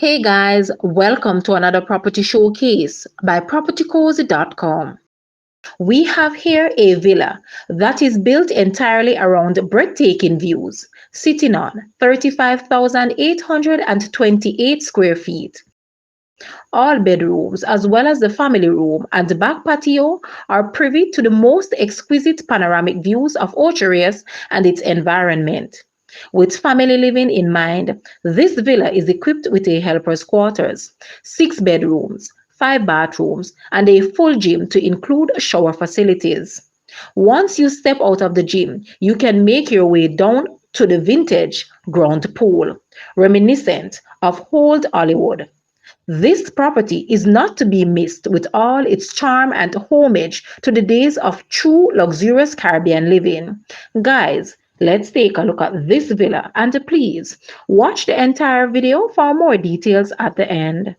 Hey guys, welcome to another property showcase by propertycozy.com. We have here a villa that is built entirely around breathtaking views, sitting on 35,828 square feet. All bedrooms, as well as the family room and back patio, are privy to the most exquisite panoramic views of Ocho Rios and its environment. With family living in mind, this villa is equipped with a helper's quarters, 6 bedrooms, 5 bathrooms, and a full gym to include shower facilities. Once you step out of the gym, you can make your way down to the vintage ground pool, reminiscent of old Hollywood. This property is not to be missed with all its charm and homage to the days of true luxurious Caribbean living. Guys, let's take a look at this villa and please watch the entire video for more details at the end.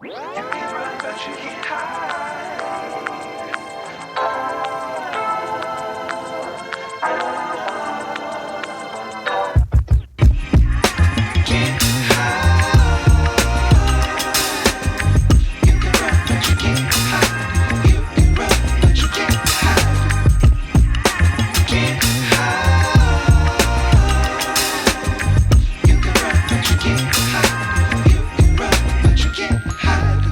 You can run, but you can't hide. Can't hide. You can run, but you can't hide. You can run, but you can't hide. Can't hide. You can run, but you can't hide. You can run, but you can't hide.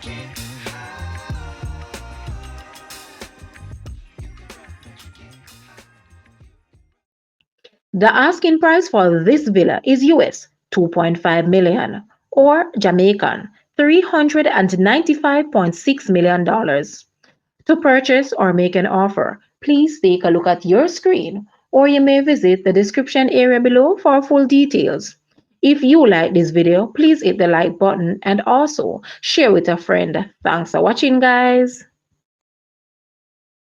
Can't The asking price for this villa is US 2.5 million or Jamaican $395.6 million. To purchase or make an offer, please take a look at your screen or you may visit the description area below for full details. If you like this video, please hit the like button and also share with a friend. Thanks for watching, guys.